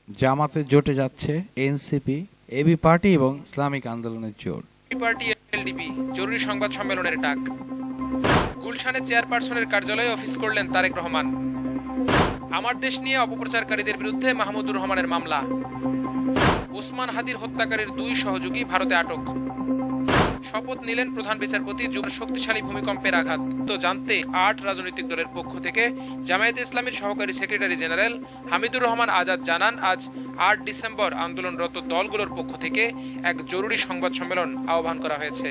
জামাতে জোটে যাচ্ছে এনসিপি, এবি পার্টি এবং ইসলামিক আন্দোলনের জোট। পার্টি এলডিপি জরুরি সংবাদ সম্মেলনের ডাক। গুলশানে চেয়ারপারসনের কার্যালয়ে অফিস করলেন তারেক রহমান। আমার দেশ নিয়ে অপপ্রচারকারীদের বিরুদ্ধে মাহমুদুর রহমানের মামলা। ওসমান হাদির হত্যাকারীর 2 সহযোগী ভারতে আটক। শপথ নিলেন প্রধান বিচারপতি। যুগের শক্তিশালী ভূমিকম্পের আঘাত তো জানতে 8 রাজনৈতিক দলের পক্ষ থেকে জামায়াতে ইসলামীর সহকারী সেক্রেটারি জেনারেল হামিদুর রহমান আজাদ জানান, আজ 8 ডিসেম্বর আন্দোলনরত দলগুলোর পক্ষ থেকে এক জরুরি সংবাদ সম্মেলন আহ্বান করা হয়েছে।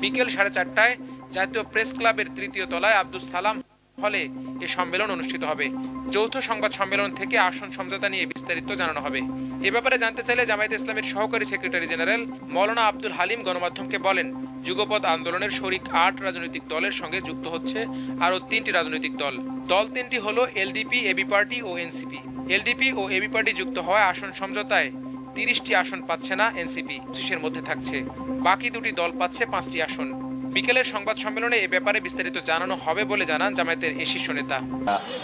বিকেল 4:30টায় জাতীয় প্রেস ক্লাবের 3য় তলায় আব্দুল সালাম হলে এ সম্মেলন অনুষ্ঠিত হবে। যৌথ সংবাদ সম্মেলন থেকে আসন সমঝোতা নিয়ে বিস্তারিত জানানো হবে। এ ব্যাপারে জানতে চাইলে জামায়াতে ইসলামীর সহকারী সেক্রেটারি জেনারেল মাওলানা আব্দুল হালিম গণমাধ্যমকে বলেন, যুগপৎ আন্দোলনের শরিক 8 রাজনৈতিক দলের সঙ্গে যুক্ত হচ্ছে আরও 3টি রাজনৈতিক দল। দল 3টি হলো এলডিপি, এবি পার্টি ও এনসিপি। এলডিপি ও এবি পার্টি যুক্ত হওয়ায় আসন সমঝোতায় 30টি আসন পাচ্ছে না এনসিপি, 25-এর মধ্যে থাকছে। বাকি 2টি দল পাচ্ছে 5টি আসন। বিকেলের সংবাদ সম্মেলনে এ ব্যাপারে বিস্তারিত জানানো হবে বলে জানান জামায়াতের এই শীর্ষ নেতা।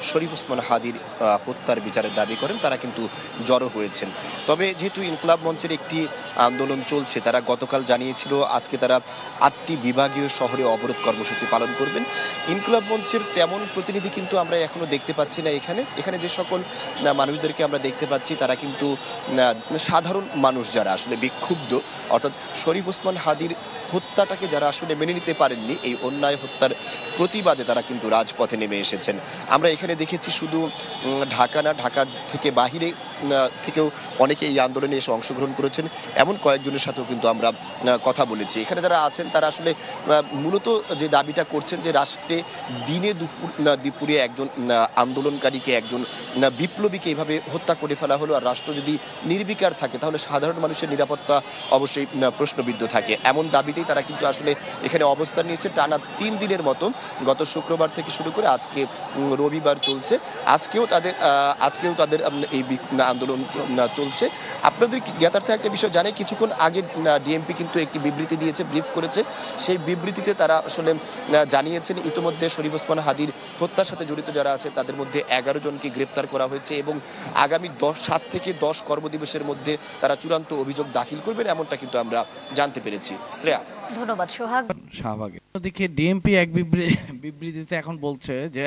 শরীফ ওসমান হাদির হত্যার বিচারের দাবি করেন তারা কিন্তু জড়ো হয়েছেন। তবে যেহেতু ইনকলাব মঞ্চের একটি আন্দোলন চলছে, তারা গতকাল জানিয়েছিল আজকে তারা 8টি বিভাগীয় শহরে অবরোধ কর্মসূচি পালন করবেন। ইনকলাব মঞ্চের তেমন প্রতিনিধি কিন্তু আমরা এখনো দেখতে পাচ্ছি না। এখানে যে সকল মানুষদেরকে আমরা দেখতে পাচ্ছি তারা কিন্তু সাধারণ মানুষ যারা আসলে বিক্ষুব্ধ, অর্থাৎ শরীফ ওসমান হাদির হত্যাটাকে যারা আসলে মেনে নিতে পারেননি, এই অন্যায় হত্যার প্রতিবাদে তারা কিন্তু রাজপথে নেমে এসেছেন। আমরা এখানে দেখেছি শুধু ঢাকা না, ঢাকার থেকে বাহিরে থেকেও অনেকে এই আন্দোলনে এসে অংশগ্রহণ করেছেন। এমন কয়েকজনের সাথেও কিন্তু আমরা কথা বলেছি। এখানে যারা আছেন তারা আসলে মূলত যে দাবিটা করছেন যে রাষ্ট্রে দিনে দুপুরে একজন আন্দোলনকারীকে, একজন বিপ্লবীকে এভাবে হত্যা করে ফেলা হলো, আর রাষ্ট্র যদি নির্বিকার থাকে তাহলে সাধারণ মানুষের নিরাপত্তা অবশ্যই প্রশ্নবিদ্ধ থাকে। এমন দাবিতেই তারা কিন্তু আসলে এখানে অবস্থান নিয়েছে টানা 3 দিনের মতো। গত শুক্রবার থেকে শুরু করে আজকে রবিবার চলছে। আজকেও তাদের এই আন্দোলন চলছে। আপনাদের জ্ঞাতার্থে একটা বিষয় জানে, কিছুক্ষণ আগে ডিএমপি কিন্তু একটি বিবৃতি দিয়েছে, ব্রিফ করেছে। সেই বিবৃতিতে তারা আসলে জানিয়েছেন ইতিমধ্যে শরীফ ওসমান হাদির হত্যার সাথে জড়িত যারা আছে তাদের মধ্যে 11 জনকে গ্রেপ্তার করা হয়েছে এবং আগামী 7 থেকে 10 কর্মদিবসের মধ্যে তারা চূড়ান্ত অভিযোগ দাখিল করবেন, এমনটা কিন্তু আমরা জানতে পেরেছি। শ্রেয়া, ধন্যবাদ সোহাগ। শাহবাগে ওদিকে ডিএমপি এক বিবৃতিতে এখন বলছে যে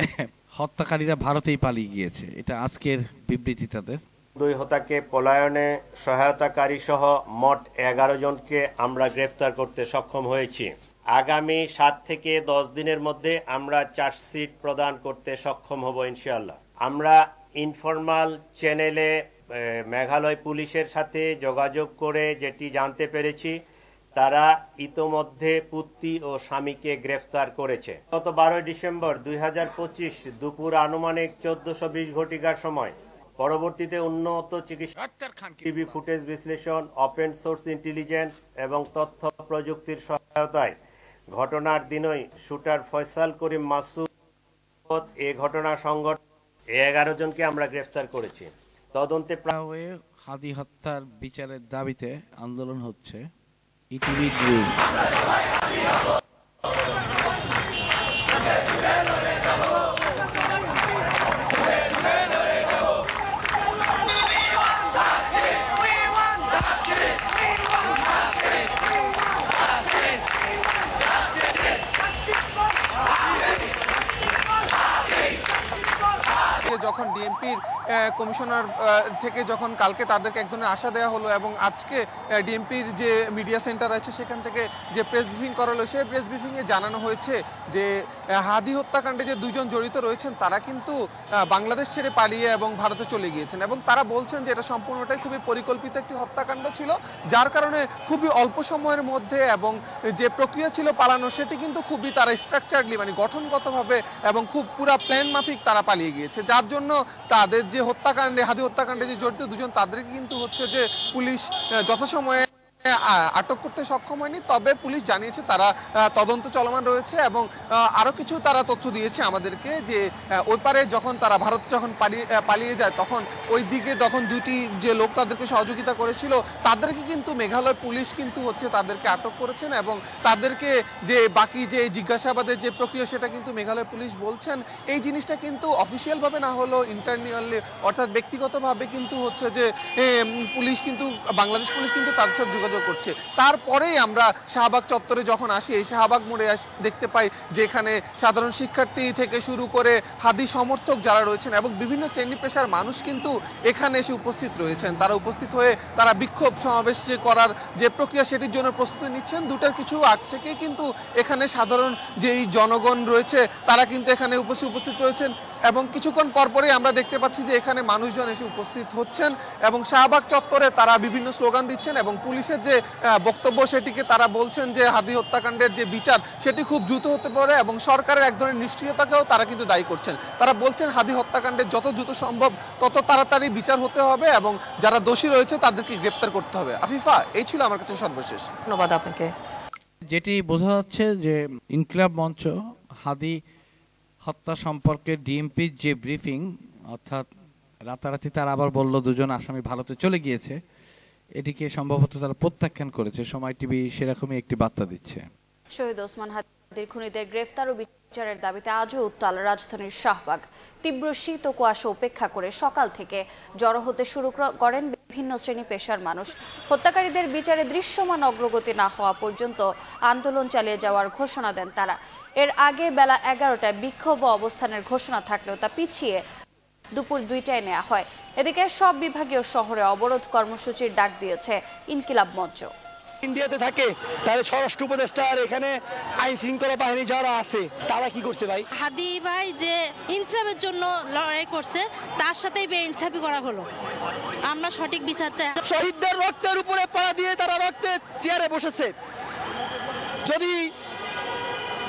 হত্যাকারীরা ভারতেই পালিয়ে গিয়েছে। এটা আজকের বিবৃতি তাদের। 2 হত্যাকে পলায়নে সহায়তাকারী সহ মোট 11 জনকে আমরা গ্রেফতার করতে সক্ষম হয়েছি। আগামী 7 থেকে 10 দিনের মধ্যে আমরা চার্জশিট প্রদান করতে সক্ষম হব ইনশাআল্লাহ। আমরা ইনফরমাল চ্যানেলে মেঘালয় পুলিশের সাথে যোগাযোগ করে যেটি জানতে পেরেছি, তারা ইতোমধ্যে পুত্তি ও স্বামীকে গ্রেফতার করেছে। গত 12 ডিসেম্বর 2025 দুপুর আনুমানিক 14:20 ঘটিকার সময় পরবর্তীতে উন্নত চিকিৎসা টিভি ফুটেজ বিশ্লেষণ, ওপেন সোর্স ইন্টেলিজেন্স এবং তথ্য প্রযুক্তির সহায়তায় ঘটনার দিনই শুটার ফয়সাল করিম মাসুদ এ ঘটনা সংঘটন 11 জনকে আমরা গ্রেফতার করেছি। তদন্তে হাদি হত্যার বিচারের দাবিতে আন্দোলন হচ্ছে। ETV news. যখন ডিএমপির কমিশনার থেকে যখন কালকে তাদেরকে এক ধরনের আশা দেওয়া হলো এবং আজকে ডিএমপির যে মিডিয়া সেন্টার আছে সেখান থেকে যে প্রেস ব্রিফিং করা হলো, সেই প্রেস ব্রিফিংয়ে জানানো হয়েছে যে হাদি হত্যাকাণ্ডে যে 2 জন জড়িত রয়েছেন তারা কিন্তু বাংলাদেশ ছেড়ে পালিয়ে এবং ভারতে চলে গিয়েছেন এবং তারা বলছেন যে এটা সম্পূর্ণটাই খুবই পরিকল্পিত একটি হত্যাকাণ্ড ছিল, যার কারণে খুবই অল্প সময়ের মধ্যে এবং যে প্রক্রিয়া ছিল পালানো সেটি কিন্তু খুবই তারা স্ট্রাকচারলি মানে গঠনগতভাবে এবং খুব পুরা প্ল্যান মাফিক তারা পালিয়ে গিয়েছে, যার জন্য তাদের যে হত্যাকাণ্ডে হাদি হত্যাকাণ্ডে যে জড়িত 2 জন তাদেরকে কিন্তু হচ্ছে যে পুলিশ যথাসময়ে আটক করতে সক্ষম হয়নি, তবে পুলিশ জানিয়েছে তারা তদন্ত চলমান রয়েছে এবং আরো কিছু তারা তথ্য দিয়েছে আমাদেরকে যে ওই পারে যখন তারা ভারত যখন পালিয়ে যায় তখন ওই দিকে তখন দুটি যে লোক তাদেরকে সহযোগিতা করেছিল তাদেরকে কিন্তু মেঘালয় পুলিশ কিন্তু হচ্ছে তাদেরকে আটক করেছেন এবং তাদেরকে যে বাকি যে জিজ্ঞাসাবাদের যে প্রক্রিয়া সেটা কিন্তু মেঘালয় পুলিশ বলছেন এই জিনিসটা কিন্তু অফিসিয়াল ভাবে না হলেও ইন্টারনালি অর্থাৎ ব্যক্তিগতভাবে কিন্তু হচ্ছে যে পুলিশ কিন্তু বাংলাদেশ পুলিশ কিন্তু তাদের সাথে যোগাযোগ করছে। তারপরেই আমরা শাহবাগ চত্বরে যখন আসি এই শাহবাগ মোড়ে দেখতে পাই যে এখানে সাধারণ শিক্ষার্থী থেকে শুরু করে হাদি সমর্থক যারা রয়েছেন এবং বিভিন্ন শ্রেণী পেশার মানুষ কিন্তু এখানে এসে উপস্থিত রয়েছেন। তারা উপস্থিত হয়ে তারা বিক্ষোভ সমাবেশ যে করার যে প্রক্রিয়া সেটির জন্য প্রস্তুতি নিচ্ছেন। দুটার কিছু আগ থেকে কিন্তু এখানে সাধারণ যেই জনগণ রয়েছে তারা কিন্তু এখানে উপস্থিত রয়েছেন এবং কিছুক্ষণ পরপরই আমরা দেখতে পাচ্ছি যে এখানে মানুষজন এসে উপস্থিত হচ্ছেন এবং শাহবাগ চত্বরে তারা বিভিন্ন স্লোগান দিচ্ছেন এবং পুলিশের যে বক্তব্য সেটিকে তারা বলছেন যে হাদি হত্যাকাণ্ডের যে বিচার সেটি খুব দ্রুত হতে পারে এবং সরকারের এক ধরনের নিষ্ক্রিয়তাকেও তারা কিন্তু দায়ী করছেন। তারা বলছেন হাদি হত্যাকাণ্ডের যত দ্রুত সম্ভব তত তাড়াতাড়ি বিচার হতে হবে এবং যারা দোষী রয়েছে তাদেরকে গ্রেপ্তার করতে হবে। আফিফা, এই ছিল আমার কাছে সর্বশেষ। ধন্যবাদ আপনাকে। যেটি বোঝা যাচ্ছে যে ইনকিলাব মঞ্চ হাদি হত্যা সম্পর্কে ডিএমপির যে ব্রিফিং, অর্থাৎ রাতারাতি তারা আবার বলল দুজন আসামি ভারতে চলে গিয়েছে, এটিকে সম্ভবত তারা প্রত্যাখ্যান করেছে। সময় টিভি সেরকমই একটি বার্তা দিচ্ছে। শহীদ ওসমান হাদির খুনিদের গ্রেফতার ও বিচারের দাবিতে আজও উত্তাল রাজধানীর শাহবাগ। তীব্র শীত ও কুয়াশা উপেক্ষা করে সকাল থেকে জড়ো হতে শুরু করেন বিভিন্ন শ্রেণী পেশার মানুষ। হত্যাকারীদের বিচারে দৃশ্যমান অগ্রগতি না হওয়া পর্যন্ত আন্দোলন চালিয়ে যাওয়ার ঘোষণা দেন তারা। এর আগে বেলা 11টায় বিক্ষোভ ও অবস্থানের ঘোষণা থাকলেও তা পিছিয়ে দুপুর 2টায় নেওয়া হয়। এদিকে সব বিভাগীয় শহরে অবরোধ কর্মসূচির ডাক দিয়েছে ইনকিলাব মঞ্চ। ইন্ডিয়াতে থাকে তাহলে স্বরাষ্ট্র উপদেষ্টা আর এখানে আইন শৃঙ্খলা বাহিনী যারা আছে তারা কি করছে ভাই? হাদি ভাই যে ইনসাফের জন্য লড়াই করছে তার সাথেই বেইনসাফি করা হলো। আমরা সঠিক বিচার চাই। শহীদদের রক্তের উপরে পড়া দিয়ে তারা রক্তের চেয়ারে বসেছে, যদি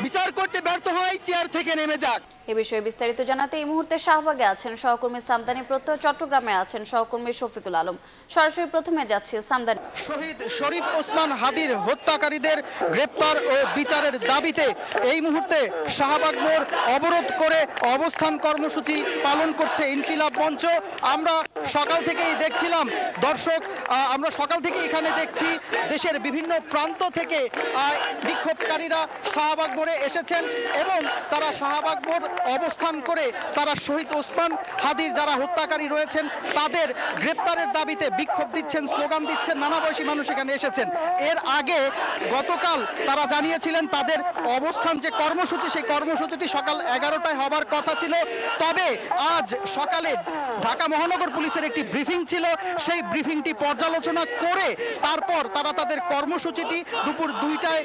বিচার করতে ব্যর্থ হয় চেয়ার থেকে নেমে যাক। এ বিষয়ে বিস্তারিত জানাতে এই মুহূর্তে শাহবাগে আছেন সহকর্মী সামদানি প্রত্যয়, চট্টগ্রামে আছেন সহকর্মী শফিকুল আলম। সরাসরি প্রথমে যাচ্ছে সামদানি। শহীদ শরীফ ওসমান হাদির হত্যাকারীদের গ্রেপ্তার ও বিচারের দাবিতে এই মুহূর্তে শাহবাগ মোড় অবরোধ করে অবস্থান কর্মসূচি পালন করছে ইনকিলাব মঞ্চ। আমরা সকাল থেকেই দেখছিলাম দর্শক, আমরা সকাল থেকে এখানে দেখছি দেশের বিভিন্ন প্রান্ত থেকে বিক্ষোভকারীরা শাহবাগ মোড়ে এসেছেন এবং তারা শাহবাগ মোড় অবস্থান করে তারা শহীদ ওসমান হাদির যারা হত্যাকারী রয়েছেন তাদের গ্রেপ্তারের দাবিতে বিক্ষোভ দিচ্ছেন, স্লোগান দিচ্ছেন। নানা বয়সী মানুষ এখানে এসেছেন। এর আগে গতকাল তারা জানিয়েছিলেন তাদের অবস্থান যে কর্মসূচি, সেই কর্মসূচিটি সকাল 11টায় হবার কথা ছিল। তবে আজ সকালে ঢাকা মহানগর পুলিশের একটি ব্রিফিং ছিল, সেই ব্রিফিংটি পর্যালোচনা করে তারপর তারা তাদের কর্মসূচিটি দুপুর 2টায়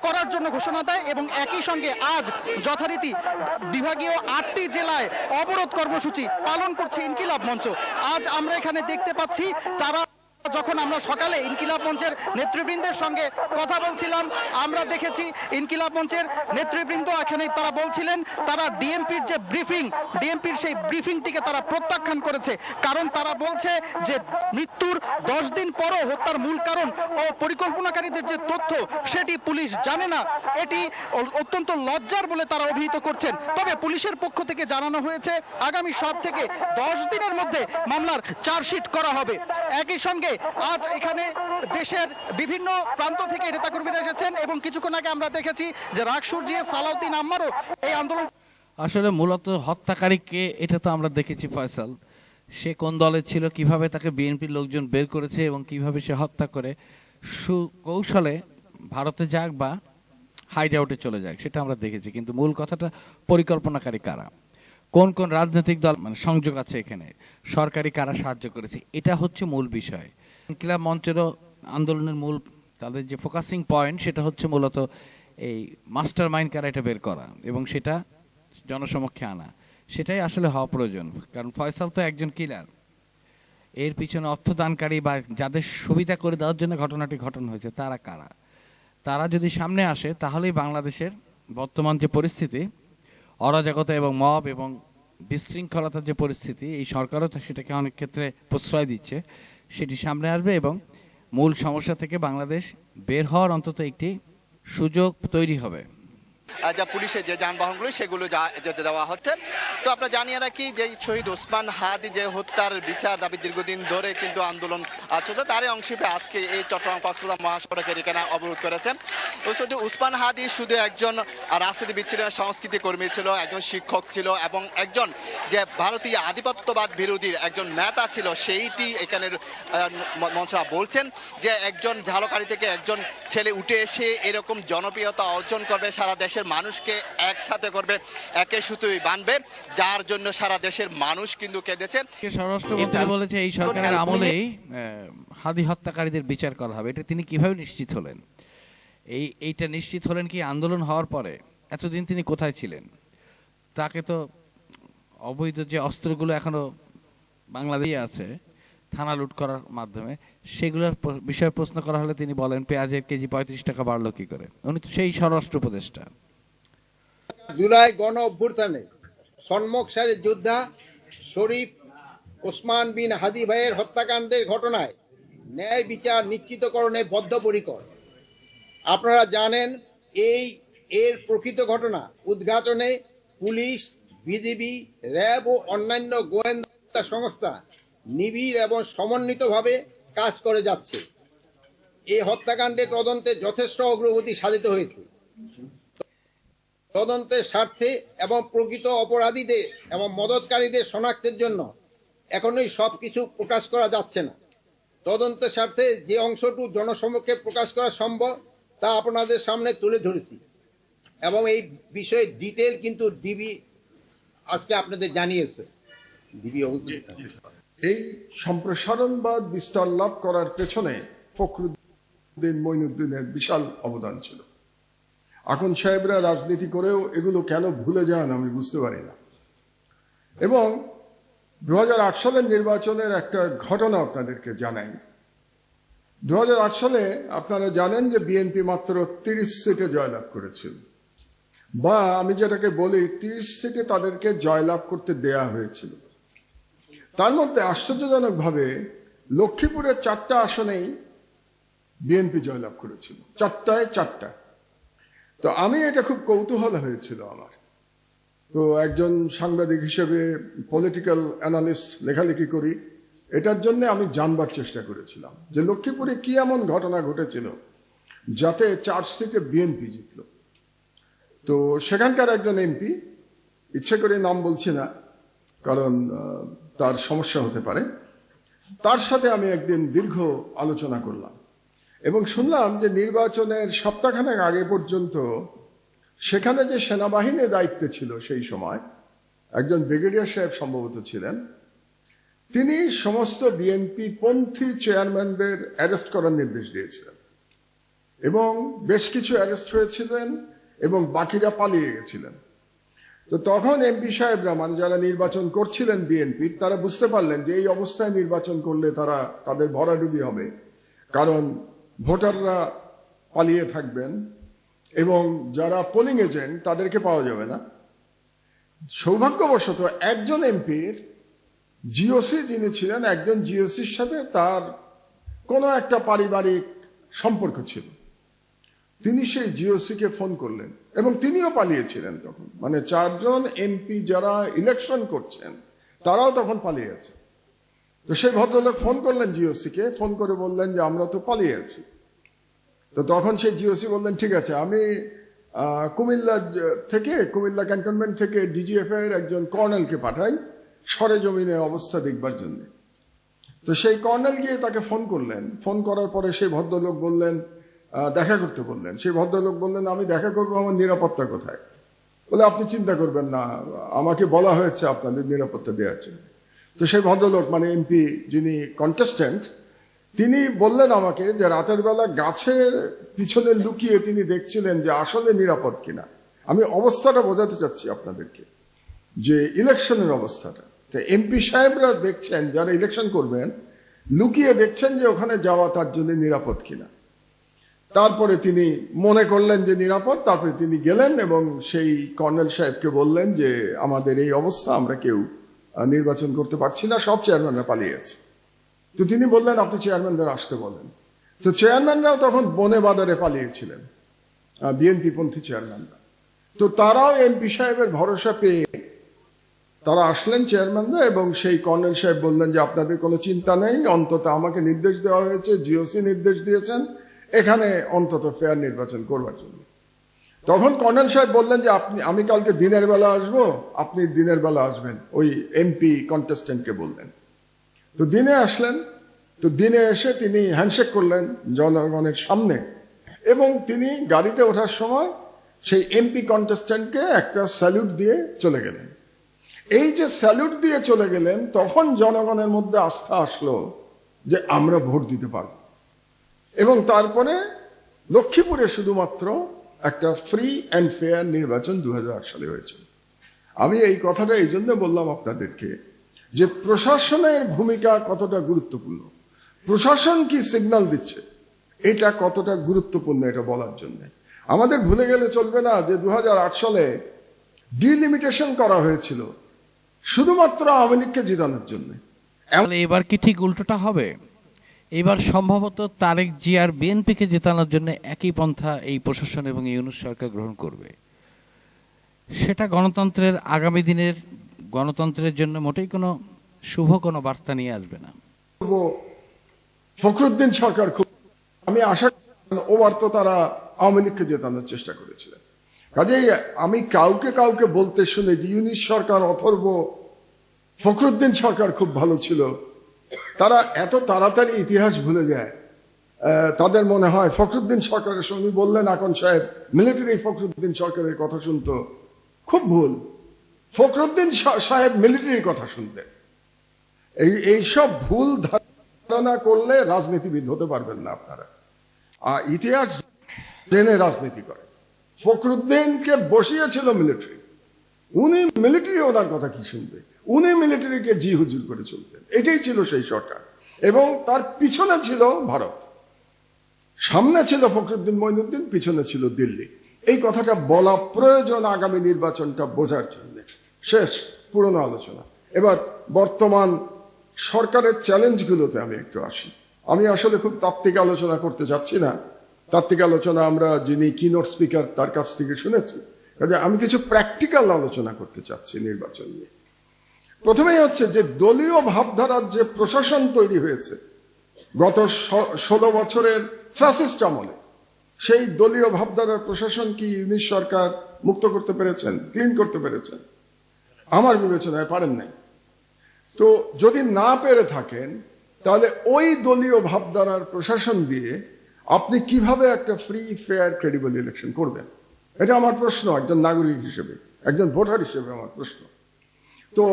করার জন্য ঘোষণা দেয় এবং একই সঙ্গে আজ যথারীতি বিভাগীয় 8টি জেলায় অবরোধ কর্মসূচি পালন করছে ইনকিলাব মঞ্চ। আজ আমরা এখানে দেখতে পাচ্ছি তারা যখন আমরা সকালে ইনকিলাব মঞ্চের নেতৃবৃন্দের সঙ্গে কথা বলছিলাম, আমরা দেখেছি ইনকিলাব মঞ্চের নেতৃবৃন্দ এখানে তারা বলছিলেন তারা ডিএমপির যে ব্রিফিং, ডিএমপির সেই ব্রিফিংটিকে তারা প্রত্যাখ্যান করেছে। কারণ তারা বলছে যে মৃত্যুর 10 দিন পরও হত্যার মূল কারণ ও পরিকল্পনাকারীদের যে তথ্য সেটি পুলিশ জানে না, এটি অত্যন্ত লজ্জার বলে তারা অভিহিত করছেন। তবে পুলিশের পক্ষ থেকে জানানো হয়েছে আগামী 7 থেকে 10 দিনের মধ্যে মামলার চার্জশিট করা হবে। একই সঙ্গে আজ এখানে দেশের বিভিন্ন প্রান্ত থেকে নেতাকর্মীরা এসেছেন এবং কিছুক্ষণ আগে আমরা দেখেছি যে রাকসুরজি সালাউদ্দিন আম্মারও এই আন্দোলন। আসলে মূলত হত্যাকারী কে এটা তো আমরা দেখেছি ফয়সাল, সে কোন দলে ছিল, কিভাবে তাকে বিএনপির লোকজন বের করেছে এবং কিভাবে সে হত্যা করে সুকৌশলে ভারতে যাক বা হাইড আউটে চলে যাক সেটা আমরা দেখেছি। কিন্তু মূল কথাটা পরিকল্পনাকারী কারা, কোন কোন রাজনৈতিক দল মানে সংযোগ আছে এখানে, সরকারি কারা সাহায্য করেছে, এটা হচ্ছে মূল বিষয়। ইনকিলাব মঞ্চেরও আন্দোলনের মূল তাদের যে ফোকাসিং পয়েন্ট সেটা হচ্ছে মূলত এই মাস্টার মাইন্ড কারা এটা বের করা এবং সেটা জনসমক্ষে আনা। সেটাই আসলে হওয়া প্রয়োজন, কারণ ফয়সাল তো একজন কিলার, এর পিছনে অর্থদানকারী বা যাদের সুবিধা করে দেওয়ার জন্য ঘটনাটি ঘটনা হয়েছে তারা কারা, তারা যদি সামনে আসে তাহলেই বাংলাদেশের বর্তমান যে পরিস্থিতি, অরাজকতা এবং মব এবং বিশৃঙ্খলতার যে পরিস্থিতি, এই সরকারও সেটাকে অনেক ক্ষেত্রে প্রশ্রয় দিচ্ছে, সেটি সামনে আসবে এবং মূল সমস্যা থেকে বাংলাদেশ বের হওয়ার অন্তত একটি সুযোগ তৈরি হবে। যা পুলিশের যে যানবাহনগুলো সেগুলো যেতে দেওয়া হচ্ছে। তো আপনারা জানিয়ে রাখি যে শহীদ ওসমান হাদি যে হত্যার বিচার দাবি দীর্ঘদিন ধরে কিন্তু আন্দোলন চলছে, তারই অংশ হিসেবে আজকে এই চট্টগ্রাম কক্সবাজার মহাসড়কের এখানে অবরোধ করেছে। শুধু ওসমান হাদি শুধু একজন রাজনীতিবিদ ছিলেন, সংস্কৃতি কর্মী ছিল, একজন শিক্ষক ছিল এবং একজন যে ভারতীয় আধিপত্যবাদ বিরোধীর একজন নেতা ছিল, সেইটি এখানের মঞ্চরা বলছেন যে একজন ঝালকাঠি থেকে একজন ছেলে উঠে এসে এরকম জনপ্রিয়তা অর্জন করবে, সারা দেশের মানুষকে একসাথে করবে, একে সুতোয় বাঁধবে, যার জন্য সারা দেশের মানুষ কিন্তু কেঁদেছে। স্বরাষ্ট্রমন্ত্রী বলেছে এই সরকারের আমলেই হাদি হত্যাকারীদের বিচার করা হবে। এটা তিনি কিভাবে নিশ্চিত হলেন? এইটা নিশ্চিত হলেন কি আন্দোলন হওয়ার পরে? এতদিন তিনি কোথায় ছিলেন? তাকে তো অবৈধ যে অস্ত্রগুলো এখনো বাংলাদেশে আছে থানা লুট করার মাধ্যমে, সেগুলোর বিষয়ে প্রশ্ন করা হলে তিনি বলেন পেঁয়াজের কেজি 35 টাকা বাড়লো কি করে? উনি তো সেই স্বরাষ্ট্র উপদেষ্টা। জুলাই গণ অভ্যুত্থানে সম্মুখ সারির যোদ্ধা শরীফ ওসমান বিন হাদি ভাইয়ের হত্যাকাণ্ডের ঘটনায় ন্যায় বিচার নিশ্চিতকরণে বদ্ধপরিকর। আপনারা জানেন এর প্রকৃত ঘটনা উদ্ঘাটনে পুলিশ, বিজিবি, র্যাব ও অন্যান্য গোয়েন্দা সংস্থা নিবিড় এবং সমন্বিতভাবে কাজ করে যাচ্ছে। এই হত্যাকাণ্ডের তদন্তে যথেষ্ট অগ্রগতি সাধিত হয়েছে। তদন্তের স্বার্থে এবং প্রকৃত অপরাধীদের এবং মদতকারীদের শনাক্তের জন্য এখনোই সবকিছু প্রকাশ করা যাচ্ছে না। তদন্তের স্বার্থে যে অংশটুকু জনসমক্ষে প্রকাশ করা সম্ভব তা আপনাদের সামনে তুলে ধরেছি এবং এই বিষয়ে ডিটেল কিন্তু ডিবি আজকে আপনাদের জানিয়েছে। এই সম্প্রসারণবাদ বিস্তার লাভ করার পেছনে ফখরুদ্দিন মঈনুদ্দিনের বিশাল অবদান ছিল। আকন সাহেবরা রাজনীতি করেও এগুলো কেন ভুলে যান আমি বুঝতে পারি না। এবং 2008 সালের নির্বাচনের একটা ঘটনা আপনাদেরকে জানাই। 2008 সালে আপনারা জানেন যে বিএনপি মাত্র 30 সিটে জয়লাভ করেছিল, বা আমি যেটাকে বলি 30 সিটে তাদেরকে জয়লাভ করতে দেয়া হয়েছিল। তার মধ্যে আশ্চর্যজনকভাবে লক্ষ্মীপুরের 4টা আসনেই বিএনপি জয়লাভ করেছিল, 4টায় 4টা। তো আমি এটা খুব কৌতূহল হয়েছিল আমার। তো একজন সাংবাদিক হিসেবে, পলিটিক্যাল অ্যানালিস্ট, লেখালেখি করি, এটার জন্য আমি জানবার চেষ্টা করেছিলাম যে লক্ষ্মীপুরে কি এমন ঘটনা ঘটেছিল যাতে 4 সিটে বিএনপি জিতল। তো সেখানকার একজন এমপি, ইচ্ছে করে নাম বলছি না কারণ তার সমস্যা হতে পারে, তার সাথে আমি একদিন দীর্ঘ আলোচনা করলাম এবং শুনলাম যে নির্বাচনের সপ্তাহখানেক আগে পর্যন্ত সেখানে যে সেনাবাহিনীর দায়িত্বে ছিল সেই সময় একজন ব্রিগেডিয়ার সাহেব সম্ভবত ছিলেন, তিনি সমস্ত বিএনপি পন্থী চেয়ারম্যানদের অ্যারেস্ট করার নির্দেশ দিয়েছিলেন এবং বেশ কিছু অ্যারেস্ট হয়েছিলেন এবং বাকিরা পালিয়ে গেছিলেন। তো তখন এমপি সাহেবরা, মানে যারা নির্বাচন করছিলেন বিএনপির, তারা বুঝতে পারলেন যে এই অবস্থায় নির্বাচন করলে তাদের ভরাডুবি হবে, কারণ ভোটাররা পালিয়ে থাকবেন এবং যারা পোলিং এজেন্ট তাদেরকে পাওয়া যাবে না। সৌভাগ্যবশত একজন এমপির জিওসি যিনি ছিলেন, একজন জিওসির সাথে তার কোনো একটা পারিবারিক সম্পর্ক ছিল। তিনি সেই জিওসিকে ফোন করলেন এবং তিনিও পালিয়েছিলেন তখন, মানে 4 জন এমপি যারা ইলেকশন করছেন তারাও তখন পালিয়ে আছে। তো সেই ভদ্রলোক ফোন করলেন জিওসিকে, ফোন করে বললেন যে আমরা তো পালিয়ে আছি। তো তখন সেই জিওসি বললেন ঠিক আছে, আমি কুমিল্লা ক্যান্টনমেন্ট থেকে ডিজিএফ এর একজন কর্নেলকে পাঠাই সরেজমিনে অবস্থা দেখবার জন্য। তো সেই কর্নেল গিয়ে তাকে ফোন করলেন। ফোন করার পরে সেই ভদ্রলোক বললেন, দেখা করতে বললেন। সেই ভদ্রলোক বললেন আমি দেখা করবো, আমার নিরাপত্তা কোথায়? বলে আপনি চিন্তা করবেন না, আমাকে বলা হয়েছে আপনাদের নিরাপত্তা দেওয়ার জন্য। তো সেই ভদ্রলোক, মানে এমপি যিনি কন্টেস্ট্যান্ট, তিনি বললেন আমাকে যে রাতের বেলা গাছের পিছনে লুকিয়ে তিনি দেখছিলেন যে আসলে নিরাপদ কিনা। আমি অবস্থাটা বোঝাতে চাচ্ছি আপনাদেরকে, যে ইলেকশনের অবস্থাটা। তো এমপি সাহেবরা দেখছেন, যারা ইলেকশন করবেন, লুকিয়ে দেখছেন যে ওখানে যাওয়া তার জন্য নিরাপদ কিনা। তারপরে তিনি মনে করলেন যে নিরাপদ, তারপরে তিনি গেলেন এবং সেই কর্নেল সাহেবকে বললেন যে আমাদের এই অবস্থা, আমরা কেউ নির্বাচন করতে পারছি না, সব চেয়ারম্যানরা পালিয়ে আছে। তো তিনি বললেন আপনি চেয়ারম্যানদের আসতে বলেন। তো চেয়ারম্যানরাও তখন বনে বাজারে পালিয়েছিলেন, বিএনপি পন্থী চেয়ারম্যানরা। তো তারাও এমপি সাহেবের ভরসা পেয়ে তারা আসলেন চেয়ারম্যানরা, এবং সেই কর্নেল সাহেব বললেন যে আপনাদের কোনো চিন্তা নেই, অন্তত আমাকে নির্দেশ দেওয়া হয়েছে, জিওসি নির্দেশ দিয়েছেন এখানে অন্তত ফেয়ার নির্বাচন করবার জন্য। তখন কর্নেল সাহেব বললেন যে আমি কালকে দিনের বেলা আসবো, আপনি দিনের বেলা আসবেন, ওই এমপি কন্টেস্টেন্টকে বললেন। তো দিনে আসলেন, তো দিনে এসে তিনি হ্যান্ডশেক করলেন জনগণের সামনে, এবং তিনি গাড়িতে ওঠার সময় সেই এমপি কন্টেস্টেন্টকে একটা স্যালুট দিয়ে চলে গেলেন। এই যে স্যালুট দিয়ে চলে গেলেন, তখন জনগণের মধ্যে আস্থা আসলো যে আমরা ভোট দিতে পারব। এবং তারপরে লক্ষ্মীপুরে শুধুমাত্র একটা ফ্রি অ্যান্ড ফেয়ার নির্বাচন 2008 সালে হয়েছে। আমি এই কথাটা এই জন্য বললাম আপনাদেরকে যে প্রশাসনের ভূমিকা কতটা গুরুত্বপূর্ণ, প্রশাসন কি সিগন্যাল দিচ্ছে এটা কতটা গুরুত্বপূর্ণ, এটা বলার জন্য। আমাদের ভুলে গেলে চলবে না যে 2008 সালে ডিলিমিটেশন করা হয়েছিল শুধুমাত্র আওয়ামী লীগকে জিতানোর জন্য। এবার কি ঠিক উল্টোটা হবে? এবার সম্ভবত তারেক জিয়ার বিএনপিকে জেতানোর জন্য একই পন্থা এই প্রশাসন এবং ইউনূস সরকার গ্রহণ করবে। সেটা গণতন্ত্রের আগামী দিনের গণতন্ত্রের জন্য মোটেই কোনো শুভ কোনো বার্তা নিয়ে আসবে না। ফখরুদ্দিন সরকার খুব, আমি আশা করি ওবার তো তারা আওয়ামী লীগকে জেতানোর চেষ্টা করেছিলেন। কাজেই আমি কাউকে বলতে শুনে যে ইউনূস সরকার অথর্ব ফখরুদ্দিন সরকার খুব ভালো ছিল, তারা এত তাড়াতাড়ি ইতিহাস ভুলে যায়। তাদের মনে হয় ফখরুদ্দিন সরকারের সঙ্গে বললেন আকন সাহেব মিলিটারি ফখরুদ্দিন সরকারের কথা শুনতো, খুব ভুল। ফখরুদ্দিন সাহেব মিলিটারির কথা শুনতেন। এইসব ভুল ধারণা করলে রাজনীতিবিদ হতে পারবেন না আপনারা। ইতিহাস জেনে রাজনীতি করে। ফখরুদ্দিনকে বসিয়েছিল মিলিটারি, উনি মিলিটারি ওনার কথা কি শুনবে, উনি মিলিটারিকে জি হুজুর করে চলতেন। এটাই ছিল সেই সরকার, এবং তার পিছনে ছিল ভারত, সামনে ছিল ফখরুদ্দিন মঈনুদ্দিন, পিছনে ছিল দিল্লি। এই কথাটা বলা প্রয়োজন আগামী নির্বাচনটা বোঝার জন্য। শেষ পুরনো আলোচনা, এবার বর্তমান সরকারের চ্যালেঞ্জগুলোতে আমি একটু আসি। আমি আসলে খুব তাত্ত্বিক আলোচনা করতে যাচ্ছি না, তাত্ত্বিক আলোচনা আমরা যিনি কিনোট স্পিকার তার কাছ থেকে শুনেছি। কাজে আমি কিছু প্র্যাকটিক্যাল আলোচনা করতে চাচ্ছি নির্বাচন নিয়ে। প্রথমেই হচ্ছে যে দলীয় ভাবধারার যে প্রশাসন তৈরি হয়েছে গত 16 বছরের ফ্যাসিস্ট আমলে, সেই দলীয় ভাবধারার প্রশাসন কি ইউনূস সরকার মুক্ত করতে পেরেছেন, ক্লিন করতে পেরেছেন? আমার বিবেচনায় পারেন নাই। তো যদি না পেরে থাকেন, তাহলে ওই দলীয় ভাবধারার প্রশাসন দিয়ে আপনি কিভাবে একটা ফ্রি ফেয়ার ক্রেডিবল ইলেকশন করবেন? এটা আমার প্রশ্ন, একজন নাগরিক হিসেবে, একজন ভোটার হিসেবে আমার প্রশ্ন। তো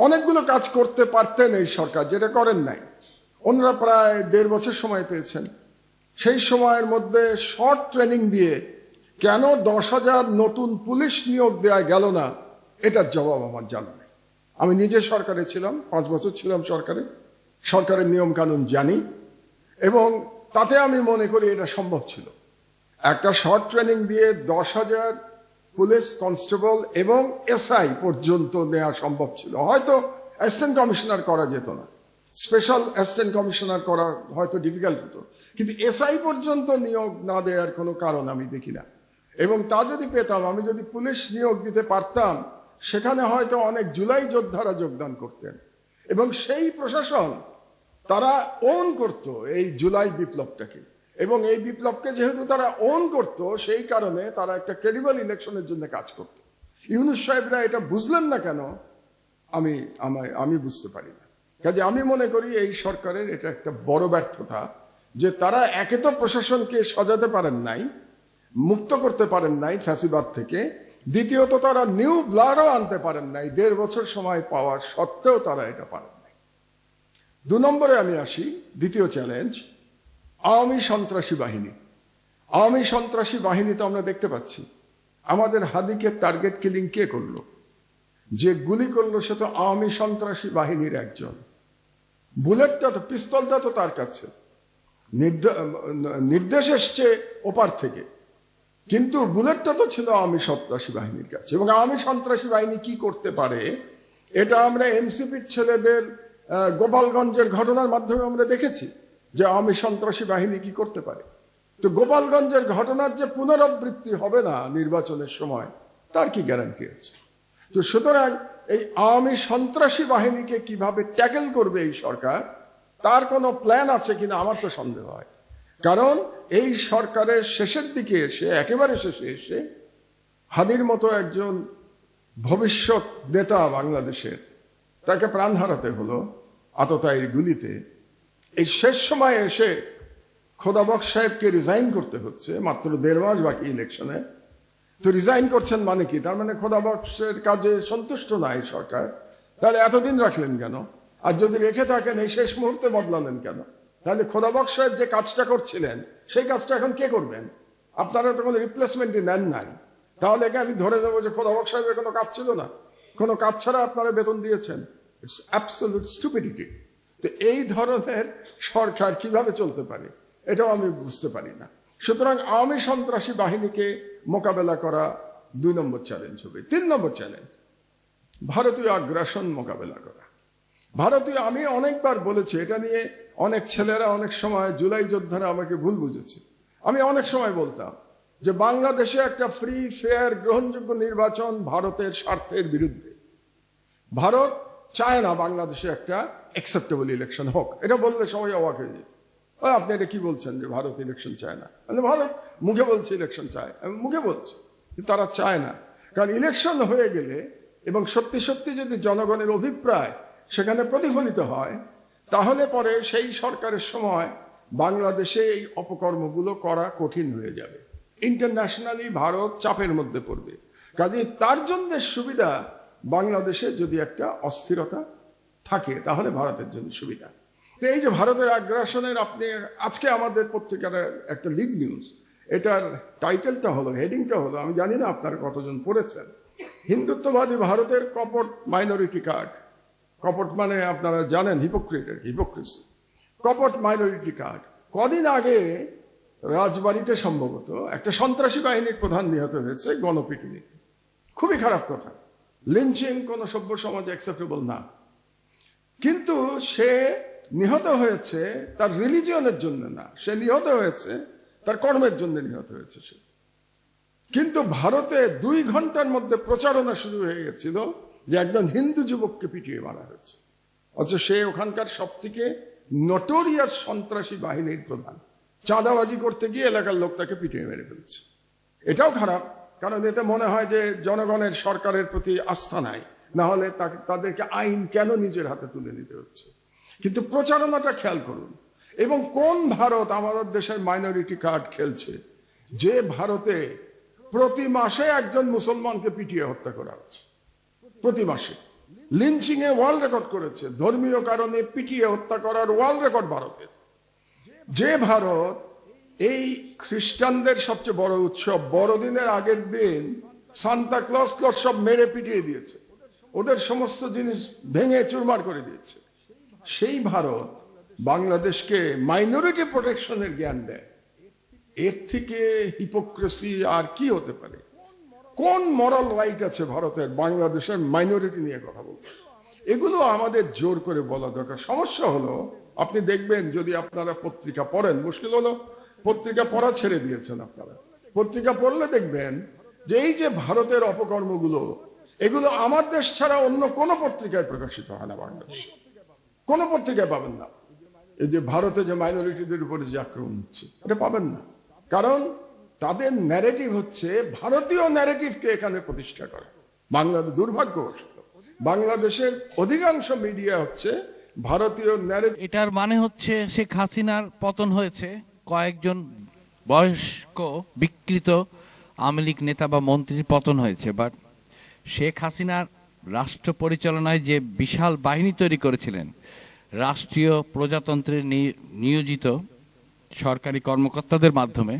অনেকগুলো কাজ করতে পারতেন এই সরকার, যেটা করেন নাই। ওনারা প্রায় 1.5 বছর সময় পেয়েছেন। সেই সময়ের মধ্যে শর্ট ট্রেনিং দিয়ে কেন 10,000 নতুন পুলিশ নিয়োগ দেওয়া গেল না, এটার জবাব আমার জানা নেই। আমি নিজে সরকারে ছিলাম, 5 বছর ছিলাম সরকারে, সরকারের নিয়ম কানুন জানি, এবং তাতে আমি মনে করি এটা সম্ভব ছিল। একটা শর্ট ট্রেনিং দিয়ে 10,000 পুলিশ কনস্টেবল এবং এসআই পর্যন্ত নেওয়া সম্ভব ছিল। হয়তো অ্যাসিস্ট্যান্ট কমিশনার করা যেত না, স্পেশাল অ্যাসিস্ট্যান্ট কমিশনার করা হয়তো ডিফিকাল্ট হতো, কিন্তু এসআই পর্যন্ত নিয়োগ না দেওয়ার কোনো কারণ আমি দেখি না। এবং তা যদি পেতাম, আমি যদি পুলিশ নিয়োগ দিতে পারতাম, সেখানে হয়তো অনেক জুলাই যোদ্ধারা যোগদান করতেন, এবং সেই প্রশাসন তারা ওন করত এই জুলাই বিপ্লবটাকে, এবং এই বিপ্লবকে যেহেতু তারা ওন করত, সেই কারণে তারা একটা ক্রেডিবল ইলেকশনের জন্য কাজ করত। ইউনূস সাহেবরা এটা বুঝলেন না কেন আমি বুঝতে পারি না। কাজে আমি মনে করি এই সরকারের এটা একটা বড় ব্যর্থতা যে তারা একে তো প্রশাসনকে সাজাতে পারেন নাই, মুক্ত করতে পারেন নাই ফ্যাসিবাদ থেকে, দ্বিতীয়ত তারা নিউ ব্লাডও আনতে পারেন নাই। 1.5 বছর সময় পাওয়ার সত্ত্বেও তারা এটা পারেন নাই। 2 নম্বরে আমি আসি, দ্বিতীয় চ্যালেঞ্জ, আওয়ামী সন্ত্রাসী বাহিনী। আওয়ামী সন্ত্রাসী বাহিনী তো আমরা দেখতে পাচ্ছি। আমাদের হাদিকে টার্গেট কিলিং কে করলো? যে গুলি করলো সে তো আওয়ামী সন্ত্রাসী বাহিনীর একজন। বুলেটটা তো, পিস্তলটা তো তার কাছে, নির্দেশ এসছে ওপার থেকে, কিন্তু বুলেটটা তো ছিল আওয়ামী সন্ত্রাসী বাহিনীর কাছে। এবং আওয়ামী সন্ত্রাসী বাহিনী কি করতে পারে, এটা আমরা এনসিপির ছেলেদের গোপালগঞ্জের ঘটনার মাধ্যমে আমরা দেখেছি যে আওয়ামী সন্ত্রাসী বাহিনী কি করতে পারে। তো গোপালগঞ্জের ঘটনার যে পুনরাবৃত্তি হবে না নির্বাচনের সময়, তার কি গ্যারান্টি আছে? তো সুতরাং এই আওয়ামী সন্ত্রাসী বাহিনীকে কিভাবে ট্যাকেল করবে এই সরকার, তার কোনো প্ল্যান আছে কিনা আমার তো সন্দেহ হয়। কারণ এই সরকারের শেষের দিকে এসে, একেবারে শেষে এসে, হাদির মতো একজন ভবিষ্যৎ নেতা বাংলাদেশের, তাকে প্রাণ হারাতে হলো আততায়ীর গুলিতে। এই শেষ সময়ে এসে খোদাবক্স সাহেবকে রিজাইন করতে হচ্ছে, মাত্র 1.5 মাস বাকি ইলেকশনে। তো রিজাইন করছেন মানে কি? তার মানে খোদাবক্সের কাজে সন্তুষ্ট না এই সরকার। তাহলে এতদিন রাখলেন কেন? আর যদি রেখে থাকেন এই শেষ মুহূর্তে বদলালেন কেন? তাহলে খোদাবক্স সাহেব যে কাজটা করছিলেন সেই কাজটা এখন কে করবেন? আপনারা তো কোনো রিপ্লেসমেন্টই নেন নাই। তাহলে কি আমি ধরে নেবো যে খোদাবক্স সাহেবের কোনো কাজ ছিল না? কোনো কাজ ছাড়া আপনারা বেতন দিয়েছেন? It's absolute stupidity. তো এই ধরনের সরকার কিভাবে চলতে পারে এটাও আমি বুঝতে পারি না। সুতরাং আওয়ামী সন্ত্রাসী বাহিনীকে মোকাবেলা করা 2 নম্বর চ্যালেঞ্জ হবে। 3 নম্বর চ্যালেঞ্জ ভারতীয় আগ্রাসন মোকাবেলা করা। আমি অনেকবার বলেছি এটা নিয়ে, অনেক ছেলেরা অনেক সময় জুলাই যোদ্ধারা আমাকে ভুল বুঝেছে। আমি অনেক সময় বলতাম যে বাংলাদেশে একটা ফ্রি, ফেয়ার, গ্রহণযোগ্য নির্বাচন ভারতের স্বার্থের বিরুদ্ধে। ভারত চায় না বাংলাদেশে একটা অ্যাকসেপ্টেবল ইলেকশন হোক। এটা বললে সবাই অবাক হয়ে যায়, আপনি এটা কি বলছেন যে ভারত ইলেকশন চায় না? ভারত মুখে বলছে ইলেকশন চায়, আমি মুখে বলছি, তারা চায় না। কারণ ইলেকশন হয়ে গেলে এবং সত্যি সত্যি যদি জনগণের অভিপ্রায় সেখানে প্রতিফলিত হয়, তাহলে পরে সেই সরকারের সময় বাংলাদেশে এই অপকর্মগুলো করা কঠিন হয়ে যাবে। ইন্টারন্যাশনালি ভারত চাপের মধ্যে পড়বে। কাজে তার জন্য সুবিধা বাংলাদেশে যদি একটা অস্থিরতা থাকে, তাহলে ভারতের জন্য সুবিধা। তো এই যে ভারতের আগ্রাসনের, আপনি আজকে আমাদের পত্রিকার একটা লিড নিউজ, এটার টাইটেলটা হলো, হেডিংটা হলো, আমি জানি না আপনারা কতজন পড়েছেন, হিন্দুত্ববাদী ভারতের কপট মাইনরিটি কার্ড। কপট মানে আপনারা জানেন হিপোক্রেসি। কপট মাইনরিটি কার্ড। কদিন আগে রাজবাড়িতে সম্ভবত একটা সন্ত্রাসী বাহিনীর প্রধান নিহত হয়েছে গণপিটুনিতে। খুবই খারাপ কথা। লিঞ্চিং কোন সভ্য সমাজে অ্যাকসেপ্টেবল না। কিন্তু সে নিহত হয়েছে তার রিলিজিয়নের জন্য না, সে নিহত হয়েছে তার কর্মের জন্য নিহত হয়েছে সে। কিন্তু ভারতে 2 ঘন্টার মধ্যে প্রচারণা শুরু হয়ে গেছিল যে একজন হিন্দু যুবককে পিটিয়ে মারা হয়েছে, অথচ সে ওখানকার সবথেকে নটোরিয়াস সন্ত্রাসী বাহিনীর প্রধান। চাঁদাবাজি করতে গিয়ে এলাকার লোক তাকে পিটিয়ে মেরে ফেলছে। এটাও খারাপ, কারণ এতে মনে হয় যে জনগণের সরকারের প্রতি আস্থা নাই, না হলে তাদেরকে আইন কেন নিজের হাতে তুলে নিতে হচ্ছে। কিন্তু প্রচারণাটা খেয়াল করুন। এবং কোন ভারত আমাদের দেশের মাইনরিটি কার্ড খেলছে, যে ভারতে প্রতি মাসে একজন মুসলমানকে পিটিয়ে হত্যা করা হচ্ছে, প্রতি মাসে। লিঞ্চিং এ ওয়ার্ল্ড রেকর্ড করেছে, ধর্মীয় কারণে পিটিয়ে হত্যা করার ওয়ার্ল্ড রেকর্ড ভারতের। যে ভারত এই খ্রিস্টানদের সবচেয়ে বড় উৎসব বড়দিনের আগের দিন সান্তা ক্লজ সব মেরে পিটিয়ে দিয়েছে, ওদের সমস্ত জিনিস ভেঙে চুরমার করে দিয়েছে, সেই ভারত বাংলাদেশকে মাইনরিটি প্রোটেকশনের জ্ঞান দেয়। এর থেকে হিপোক্রেসি আর কি হতে পারে? কোন মরাল রাইট আছে ভারতের বাংলাদেশের মাইনরিটি নিয়ে কথা বলতে? এগুলো আমাদের জোর করে বলা দরকার। সমস্যা হলো, আপনি দেখবেন যদি আপনারা পত্রিকা পড়েন, মুশকিল হলো পত্রিকা পড়া ছেড়ে দিয়েছেন আপনারা। পত্রিকা পড়লে দেখবেন যে এই যে ভারতের অপকর্মগুলো, এগুলো আমার দেশ ছাড়া অন্য কোনো পত্রিকায় প্রকাশিত হয় না। বাংলাদেশে কোনো পত্রিকায় পাবেন না। এই যে ভারতে যে মাইনরিটিদের উপরে যে আক্রমণ হচ্ছে, এটা পাবেন না। কারণ তাদের ন্যারেটিভ হচ্ছে ভারতীয় ন্যারেটিভকে এখানে প্রতিষ্ঠা করা। বাংলাদেশ দুর্ভাগ্যবশত বাংলাদেশের অধিকাংশ মিডিয়া হচ্ছে ভারতীয় ন্যারেটিভ। এটার মানে হচ্ছে শেখ হাসিনার পতন হয়েছে, কয়েকজন বয়স্ক বিকৃত আওয়ামী লীগ নেতা বা মন্ত্রীর পতন হয়েছে। বাট শেখ হাসিনার রাষ্ট্র পরিচালনায় যে বিশাল বাহিনী তৈরি করেছিলেন, রাষ্ট্রীয় প্রজাতন্ত্রের নিয়োজিত সরকারি কর্মকর্তাদের মাধ্যমে,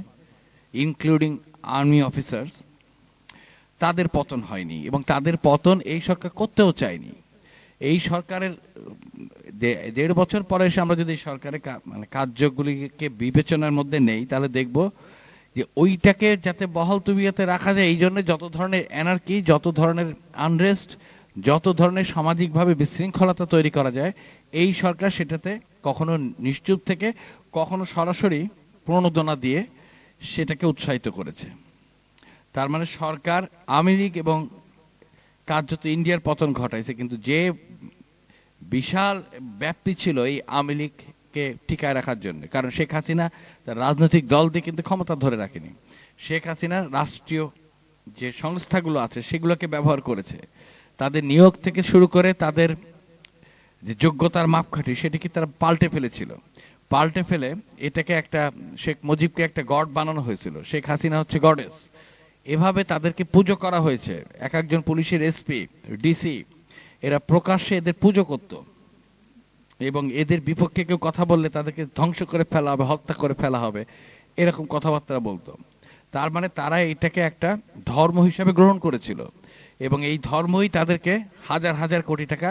ইনক্লুডিং আর্মি অফিসার্স, তাদের পতন হয়নি এবং তাদের পতন এই সরকার করতেও চায়নি। এই সরকারের 1.5 বছর পরে এসে আমরা যদি সরকারের মানে কার্যগুলিকে বিবেচনার মধ্যে নেই, তাহলে দেখব যে ওইটাকে যাতে বহাল তবিয়তে রাখা যায়, এই জন্য যত ধরনের অ্যানার্কি, যত ধরনের আনরেস্ট, যত ধরনের সামাজিকভাবে বিশৃঙ্খলতা তৈরি করা যায়, এই সরকার সেটাতে কখনো নিশ্চুপ থেকে, কখনো সরাসরি প্রণোদনা দিয়ে সেটাকে উৎসাহিত করেছে। তার মানে সরকার আওয়ামী লীগ এবং কার্যত ইন্ডিয়ার পতন ঘটাইছে, কিন্তু যে বিশাল ব্যাপ্তি ছিল এই আওয়ামী লীগকে টিকায় রাখার জন্য, কারণ শেখ হাসিনা তার রাজনৈতিক দল দিয়ে কিন্তু ক্ষমতা ধরে রাখেনি। শেখ হাসিনা রাষ্ট্রীয় যে সংস্থাগুলো আছে সেগুলোকে ব্যবহার করেছে, তাদের নিয়োগ থেকে শুরু করে তাদের যে যোগ্যতার মাপকাঠি সেটিকে তারা পাল্টে ফেলেছিল। পাল্টে ফেলে এটাকে একটা শেখ মুজিবকে একটা গড বানানো হয়েছিল, শেখ হাসিনা হচ্ছে গডেস। এভাবে তাদেরকে পুজো করা হয়েছে। এক একজন পুলিশের এসপি, ডিসি এরা প্রকাশ্যে এদের পুজো করত এবং এদের বিপক্ষে কেউ কথা বললে তাদেরকে ধ্বংস করে ফেলা হবে, হত্যা করে ফেলা হবে, এরকম কথাবার্তা বলতো। তার মানে তারা এটাকে একটা ধর্ম হিসাবে গ্রহণ করেছিল এবং এই ধর্মই তাদেরকে হাজার হাজার কোটি টাকা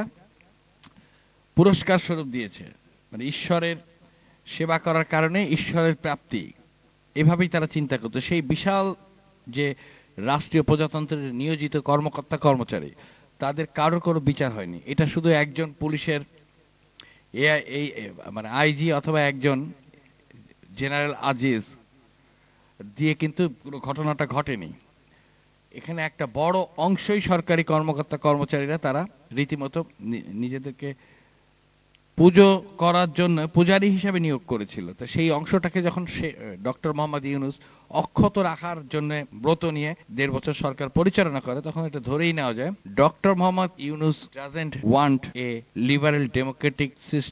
পুরস্কার স্বরূপ দিয়েছে। মানে ঈশ্বরের সেবা করার কারণে ঈশ্বরের প্রাপ্তি, এভাবেই তারা চিন্তা করতো। সেই বিশাল যে রাষ্ট্রীয় প্রজাতন্ত্রের নিয়োজিত কর্মকর্তা কর্মচারী, তাদের কারোর কোনো বিচার হয়নি। এটা শুধু একজন পুলিশের এই মানে আইজি অথবা একজন জেনারেল আজিজ দিয়ে কিন্তু পুরো ঘটনাটা ঘটেনি। এখানে একটা বড় অংশই সরকারি কর্মকর্তা কর্মচারীরা তারা রীতিমতো নিজেদেরকে পুজো করার জন্য পূজারী হিসাবে নিয়োগ করেছিল। তো সেই অংশটাকে যখন ডক্টর মোহাম্মদ ইউনূস অক্ষত রাখার জন্য ব্রত নিয়ে 1.5 বছর সরকার পরিচালনা করে, তখন এটা ধরেই নেওয়া যায় doctor Mohammad Yunus doesn't want a liberal Democratic system.